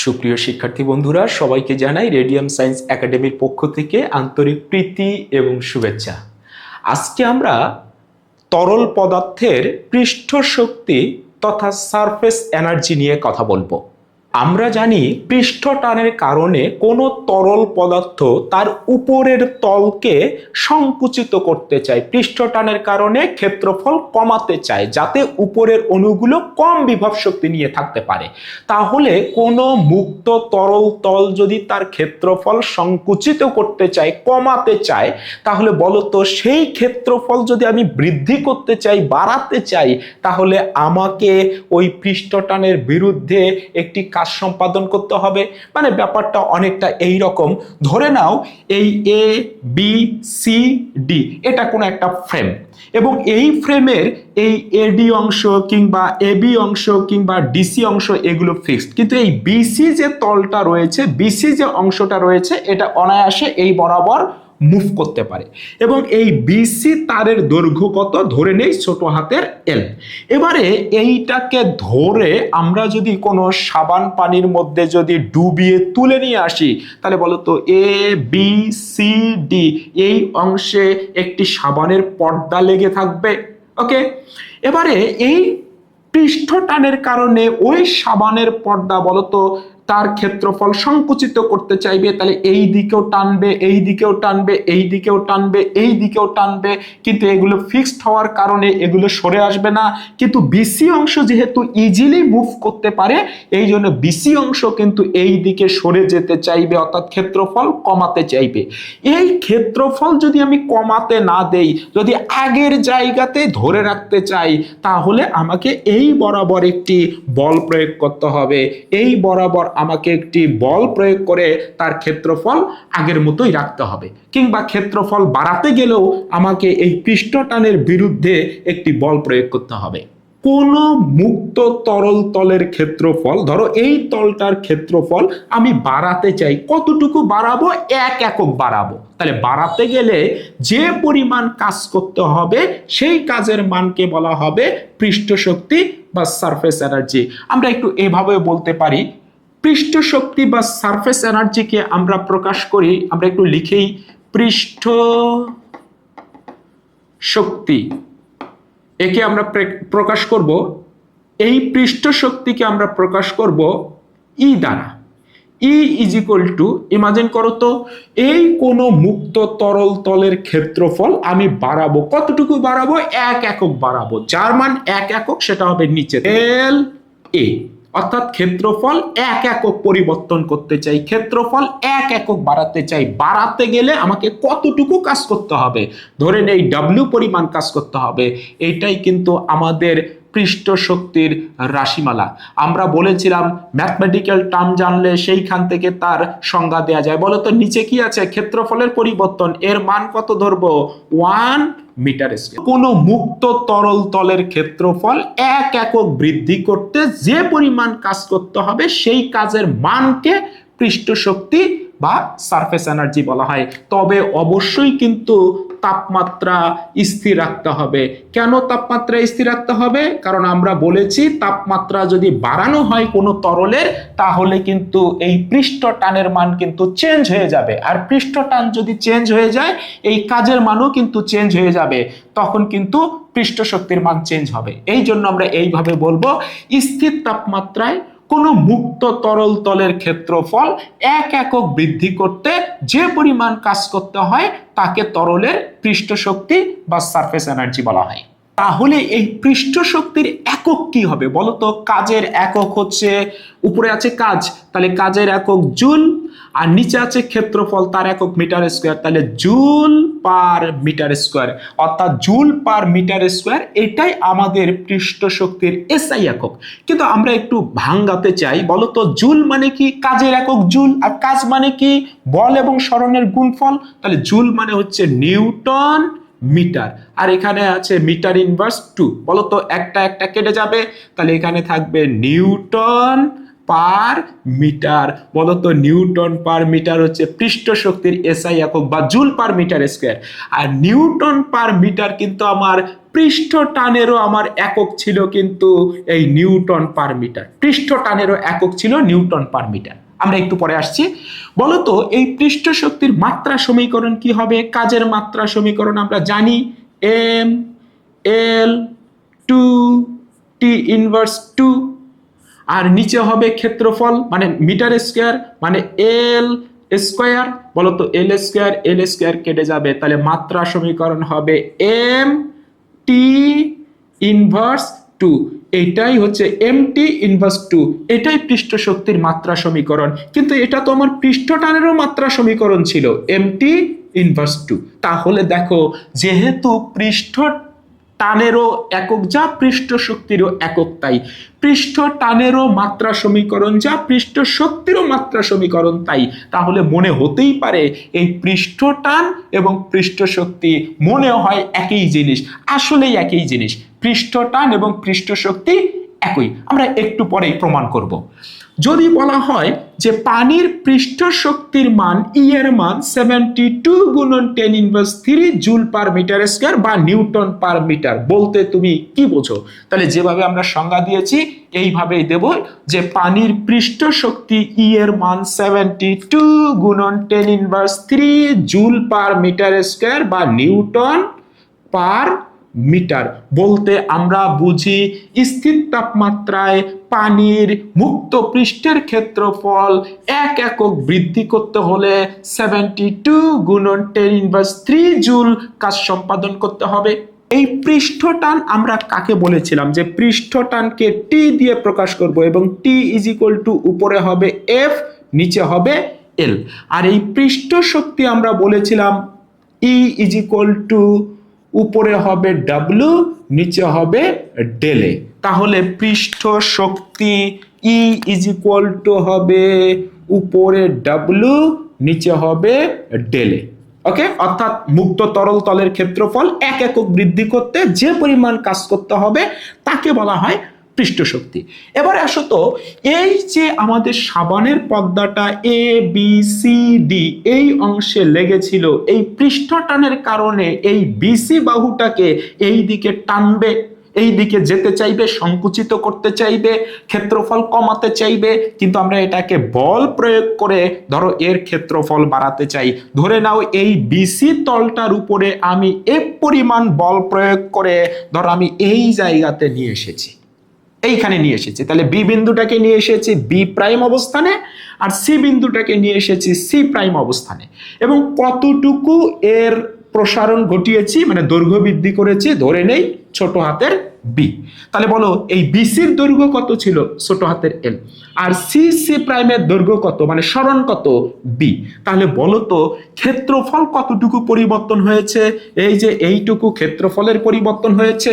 সুপ্রিয় শিক্ষার্থী বন্ধুরা, সবাইকে জানাই রেডিয়াম সায়েন্স একাডেমির পক্ষ থেকে আন্তরিক প্রীতি এবং শুভেচ্ছা। আজকে আমরা তরল পদার্থের পৃষ্ঠ শক্তি তথা সারফেস এনার্জি নিয়ে কথা বলবো। আমরা জানি পৃষ্ঠ টানের কারণে কোনো তরল পদার্থ তার উপরের তলকে সংকুচিত করতে চায়, পৃষ্ঠ টানের কারণে ক্ষেত্রফল কমাতে চায় যাতে উপরের অণুগুলো কম বিভব শক্তি নিয়ে থাকতে পারে। তাহলে কোনো মুক্ত তরল তল যদি তার ক্ষেত্রফল সংকুচিত করতে চায়, কমাতে চায়, তাহলে বলতো সেই ক্ষেত্রফল যদি আমি বৃদ্ধি করতে চাই, বাড়াতে চাই, তাহলে আমাকে ওই পৃষ্ঠ টানের বিরুদ্ধে একটি কাজ সম্পাদন করতে হবে। মানে ব্যাপারটা অনেকটা এই রকম, ধরে নাও এই এ বি সি ডি এটা কোনো একটা ফ্রেম, এবং এই ফ্রেমের এই এডি অংশ কিংবা এবি অংশ কিংবা ডিসি অংশ এগুলো ফিক্সড, কিন্তু এই বিসি যে তলটা রয়েছে, বিসি যে অংশটা রয়েছে, এটা অনায়াসে এই বরাবর মুভ করতে পারে। এবং এই বিসি তারের দৈর্ঘ্য কত, ধরে নেই ছোট হাতের এল। এবারে এইটাকে ধরে আমরা যদি কোনো সাবান পানির মধ্যে যদি ডুবিয়ে তুলে নিয়ে আসি, তাহলে বলতো এ বি সি ডি এই অংশে একটি সাবানের পর্দা লেগে থাকবে। ওকে, এবারে এই পৃষ্ঠ টানের কারণে ওই সাবানের পর্দা বলতো তার ক্ষেত্রফল সংকুচিত করতে চাইবে, তাহলে এই দিকেও টানবে, এই দিকেও টানবে, এই দিকেও টানবে, এই দিকেও টানবে, কিন্তু এগুলো ফিক্সড হওয়ার কারণে এগুলো সরে আসবে না। কিন্তু বিসি অংশ যেহেতু ইজিলি মুভ করতে পারে, এই জন্য বিসি অংশ কিন্তু এই দিকে সরে যেতে চাইবে, অর্থাৎ ক্ষেত্রফল কমাতে চাইবে। এই ক্ষেত্রফল যদি আমি কমাতে না দেই, যদি আগের জায়গাতে ধরে রাখতে চাই, তাহলে আমাকে এই বরাবর একটি বল প্রয়োগ করতে হবে। এই বরাবর আমাকে একটি বল প্রয়োগ করে তার ক্ষেত্রফল আগের মতোই রাখতে হবে, কিংবা ক্ষেত্রফল বাড়াতে গেলেও আমাকে এই পৃষ্ঠ টানের বিরুদ্ধে একটি বল প্রয়োগ করতে হবে। কোন মুক্ত তরল তলের ক্ষেত্রফল, ধরো এই তলটার ক্ষেত্রফল আমি বাড়াতে চাই, কতটুকু বাড়াবো? 1 একক বাড়াবো। তাহলে বাড়াতে গেলে যে পরিমাণ কাজ করতে হবে সেই কাজের মানকে বলা হবে পৃষ্ঠ শক্তি বা সারফেস এনার্জি। আমরা একটু এভাবে বলতে পারি, পৃষ্ঠ শক্তি বা সারফেস এনার্জিকে আমরা প্রকাশ করি, আমরা একটু লিখেই, পৃষ্ঠ শক্তি একে আমরা প্রকাশ করব, এই পৃষ্ঠ শক্তিকে আমরা প্রকাশ করব ই দ্বারা। ই ইজ ইকুয়াল টু, ইমাজিন করো তো, এই কোন মুক্ত তরল তলের ক্ষেত্রফল আমি বাড়াবো, কতটুকু বাড়াবো? 1 একক বাড়াবো, যার মান 1 একক, সেটা হবে নিচে এল এ। অর্থাৎ ক্ষেত্রফল 1 একক পরিবর্তন করতে চাই, ক্ষেত্রফল 1 একক বাড়াতে চাই। বাড়াতে গেলে আমাকে কতটুকু কাজ করতে হবে? ধরে নেই ডব্লিউ পরিমাণ কাজ করতে হবে। এইটাই কিন্তু আমাদের পৃষ্ঠ শক্তির রাশিমালা। আমরা বলেছিলাম ম্যাথমেটিক্যাল টার্ম জানলে সেইখান থেকে তার সংজ্ঞা দেয়া যায়। বলতো নিচে কি আছে? ক্ষেত্রফলের পরিবর্তন, এর মান কত ধরবো? 1 মিটার স্কয়ার। কোন মুক্ত তরল তলের ক্ষেত্রফল 1 একক বৃদ্ধি করতে যে পরিমাণ কাজ করতে হবে সেই কাজের মানকে পৃষ্ঠ শক্তি বা সারফেস এনার্জি বলা হয়। তবে অবশ্যই কিন্তু তাপমাত্রা স্থির রাখতে হবে। কেন তাপমাত্রা স্থির রাখতে হবে? কারণ আমরা বলেছি তাপমাত্রা যদি বাড়ানো হয় কোনো তরলের, তাহলে কিন্তু এই পৃষ্ঠ টানের মান কিন্তু চেঞ্জ হয়ে যাবে। আর পৃষ্ঠ টান যদি চেঞ্জ হয়ে যায়, এই কাজের মানও কিন্তু চেঞ্জ হয়ে যাবে, তখন কিন্তু পৃষ্ঠ শক্তির মান চেঞ্জ হবে। এই জন্য আমরা এইভাবে বলবো, স্থির তাপমাত্রায় কোন মুক্ত তরল তলের ক্ষেত্রফল 1 একক বৃদ্ধি করতে যে পরিমাণ কাজ করতে হয় তাকে তরলের পৃষ্ঠ শক্তি বা সারফেস এনার্জি বলা হয়। তাহলে এই পৃষ্ঠ শক্তির একক কি হবে বলতো? কাজের একক হচ্ছে, উপরে আছে কাজ, তাহলে কাজের একক জুল, আর নিচে আছে ক্ষেত্রফল, তার একক মিটার স্কয়ার, তাহলে জুল পার মিটার স্কয়ার, অর্থাৎ জুল পার মিটার স্কয়ার। এটাই আমাদের পৃষ্ঠ শক্তির এসআই একক। কিন্তু আমরা একটু ভাঙাতে চাই, বলতো জুল মানে কি? কাজের একক জুল, আর কাজ মানে কি? বল এবং সরণের গুণফল। তাহলে জুল মানে হচ্ছে নিউটন মিটার, আর এখানে আছে মিটার ইনভার্স 2। বলতো একটা একটা কেটে যাবে, তাহলে এখানে থাকবে নিউটন পার মিটার। বলতো নিউটন পার মিটার হচ্ছে পৃষ্ঠ শক্তির এসআই একক বা জুল পার মিটার স্কয়ার। আর নিউটন পার মিটার কিন্তু আমার পৃষ্ঠ টানেরও আমার একক ছিল কিন্তু এই নিউটন পার মিটার। পৃষ্ঠ টানেরও একক ছিল নিউটন পার মিটার। আমরা একটু পরে আসছি। বলতো এই পৃষ্ঠ শক্তির মাত্রা সমীকরণ কি হবে? কাজের মাত্রা সমীকরণ আমরা জানি, M L two T inverse two, আর নিচে হবে ক্ষেত্রফল মানে মিটার স্কয়ার মানে এল স্কয়ার। বলতো এল স্কয়ার কেটে যাবে, তাহলে মাত্রা সমীকরণ হবে এম টি ইনভার্স টু। এটাই হচ্ছে এম টি ইনভার্স টু, এটাই পৃষ্ঠ শক্তির মাত্রা সমীকরণ। কিন্তু এটা তো আমার পৃষ্ঠ টানেরও মাত্রা সমীকরণ ছিল, এম টি ইনভার্স টু। তাহলে দেখো, যেহেতু পৃষ্ঠ টানেরও একক যা, পৃষ্ঠ শক্তিরও একক তাই, পৃষ্ঠ টানেরও মাত্রা সমীকরণ যা, পৃষ্ঠ শক্তিরও মাত্রা সমীকরণ তাই। তাহলে মনে হতেই পারে এই পৃষ্ঠ টান এবং পৃষ্ঠ শক্তি মনে হয় একই জিনিস, আসলেই একই জিনিস। পৃষ্ঠ টান এবং পৃষ্ঠ শক্তি একই, আমরা একটু পরেই প্রমাণ করব। যদি বলা হয় যে পানির পৃষ্ঠ শক্তির মান ই এর মান 72 গুণন 10 inverse 3 joule per metre square বা নিউটন পার মিটার, বলতে তুমি কি বোঝো? তাহলে যেভাবে আমরা সংজ্ঞা দিয়েছি এইভাবেই দেব, যে পানির পৃষ্ঠ শক্তি ই এর মান 72 গুণন 10 inverse 3 joule per metre square বা নিউটন পার মিটার। বলতে আমরা বুঝি স্থির তাপমাত্রায় পানির মুক্ত পৃষ্ঠের ক্ষেত্রফল এক একক বৃদ্ধি করতে হলে 72 গুণন 10 ইনভার্স 3 জুল কাজ সম্পাদন করতে হবে। এই পৃষ্ঠ টান আমরা কাকে বলেছিলাম যে পৃষ্ঠ টানকে টি দিয়ে প্রকাশ করব, এবং টি ইজ ইকুয়াল টু উপরে হবে এফ, নিচে হবে এল। আর এই পৃষ্ঠ শক্তি আমরা বলেছিলাম ই ইজ ইকুয়াল টু উপরে হবে ডাব্লিউ, নিচে হবে ডেলে। তাহলে পৃষ্ঠ শক্তি ই ইজ ইকুয়াল টু হবে উপরে ডাব্লিউ, নিচে হবে ডেলে। ওকে, অর্থাৎ মুক্ত তরল তলের ক্ষেত্রফল এক একক বৃদ্ধি করতে যে পরিমাণ কাজ করতে হবে তাকে বলা হয় পৃষ্ঠ শক্তি। এবারে আসো তো, এই যে আমাদের সাবানের পর্দাটা এ বি সি ডি এই অংশে লেগেছিল, এই পৃষ্ঠ টানের কারণে এই বিসি বাহুটাকে এই দিকে টানবে, এই দিকে যেতে চাইবে, সংকুচিত করতে চাইবে, ক্ষেত্রফল কমাতে চাইবে। কিন্তু আমরা এটাকে বল প্রয়োগ করে ধরো এর ক্ষেত্রফল বাড়াতে চাই। ধরে নাও এই বিসি তলটার উপরে আমি এক পরিমাণ বল প্রয়োগ করে ধরো আমি এই জায়গাতে নিয়ে এসেছি, এইখানে নিয়ে এসেছি। তাহলে বি বিন্দুটাকে নিয়ে এসেছি বি প্রাইম অবস্থানে, আর সি বিন্দুটাকে নিয়ে এসেছি সি প্রাইম অবস্থানে। এবং কতটুকু এর প্রসারণ ঘটিয়েছি মানে দৈর্ঘ্য বৃদ্ধি করেছি, ধরে নেই ছোট হাতের বি। তাহলে বলো এই বিসির দৈর্ঘ্য কত ছিল? ছোট হাতের এল। আর সি সি প্রাইমের দৈর্ঘ্য কত মানে সরণ কত? বি। তাহলে বলো তো ক্ষেত্রফল কতটুকু পরিবর্তন হয়েছে? এই যে এইটুকু ক্ষেত্রফলের পরিবর্তন হয়েছে।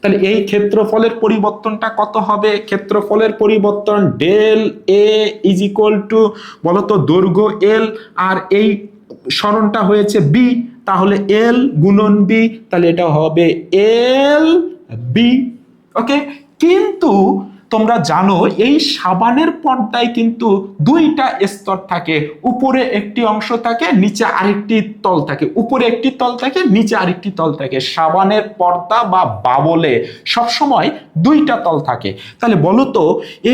তাহলে এই ক্ষেত্রফলের পরিবর্তনটা কত হবে? ক্ষেত্রফলের পরিবর্তন del A is equal to বলতো দৈর্ঘ্য এল আর এই সরণটা হয়েছে বি, তাহলে এল গুণন বি, তাহলে এটা হবে এল বি। ওকে, কিন্তু তোমরা জানো এই সাবানের পর্দায় কিন্তু দুইটা স্তর থাকে, উপরে একটি অংশ থাকে, নিচে আরেকটি তল থাকে, উপরে একটি তল থাকে, নিচে আরেকটি তল থাকে। সাবানের পর্দা বা বাবলে সবসময় দুইটা তল থাকে। তাহলে বলো তো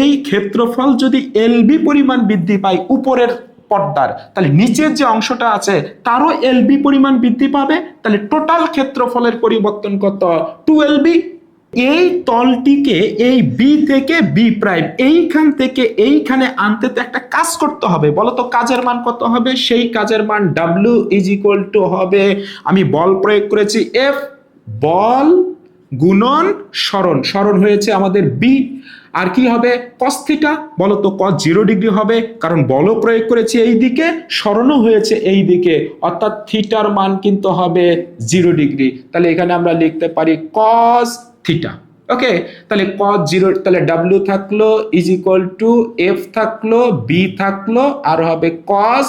এই ক্ষেত্রফল যদি এলবি পরিমাণ বৃদ্ধি পায় উপরের পর্দার, তাহলে নিচের যে অংশটা আছে তারও এলবি পরিমাণ বৃদ্ধি পাবে। তাহলে টোটাল ক্ষেত্রফলের পরিবর্তন কত? 2lb। এই তলটিকে এই বি থেকে বি প্রাইম এইখান থেকে এইখানে আনতে তো একটা কাজ করতে হবে। বলো তো কাজের মান কত হবে? সেই কাজের মান ডাব্লিউ ইজ ইকুয়াল টু হবে, আমি বল প্রয়োগ করেছি এফ, বল গুণন সরণ, সরণ হয়েছে আমাদের বি। আর কি হবে? cos theta. বলো তো cos 0 ডিগ্রি হবে, কারণ বল প্রয়োগ করেছি এই দিকে, সরণও হয়েছে এই দিকে, অর্থাৎ থিটার মান কিন্তু হবে 0 ডিগ্রি। তাহলে এখানে আমরা লিখতে পারি cos থিটা। ওকে, তাহলে cos 0, তাহলে w থাকলো ইজ ইকুয়াল টু f থাকলো, b থাকলো, আর হবে cos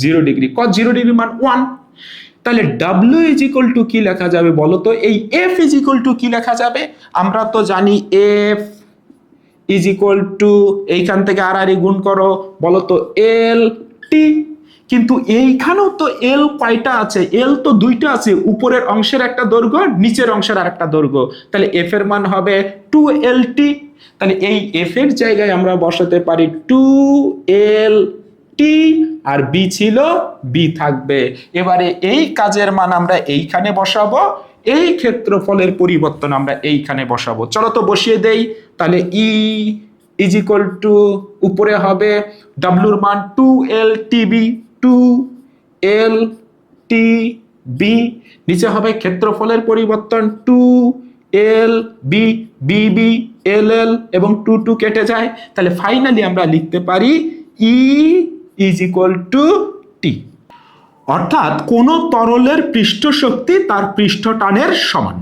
0 ডিগ্রি। cos 0 ডিগ্রি মান 1। তাহলে w ইজ ইকুয়াল টু কি লেখা যাবে বলো তো? এই f ইজ ইকুয়াল টু কি লেখা যাবে? আমরা তো জানি f ইজ ইকুয়াল টু, এইখান থেকে আর গুণ করো, বলো তো এল টি। কিন্তু এইখানেও তো এল কয়টা আছে? এল তো দুইটা আছে, উপরের অংশের একটা দৈর্ঘ্য, নিচের অংশের আর একটা দৈর্ঘ্য। তাহলে এফ এর মান হবে 2LT। তাহলে এই এফ এর জায়গায় আমরা বসাতে পারি 2LT, আর বি ছিল বি থাকবে। এবারে এই কাজের মান আমরা এইখানে বসাবো, এই ক্ষেত্রফলের পরিবর্তন আমরা এইখানে বসাবো। চলো তো বসিয়ে দেই। তাহলে ই ইজ ইকুয়াল টু, উপরে হবে ডাব্লুর মান 2LTB, 2LTB, নিচে হবে ক্ষেত্রফলের পরিবর্তন 2LB, BB, LL এবং 2 কেটে যায়। তাহলে ফাইনালি আমরা লিখতে পারি E ইজ ইকুয়াল টু টি। অর্থাৎ কোন তরলের পৃষ্ঠ শক্তি তার পৃষ্ঠ টানের সমান।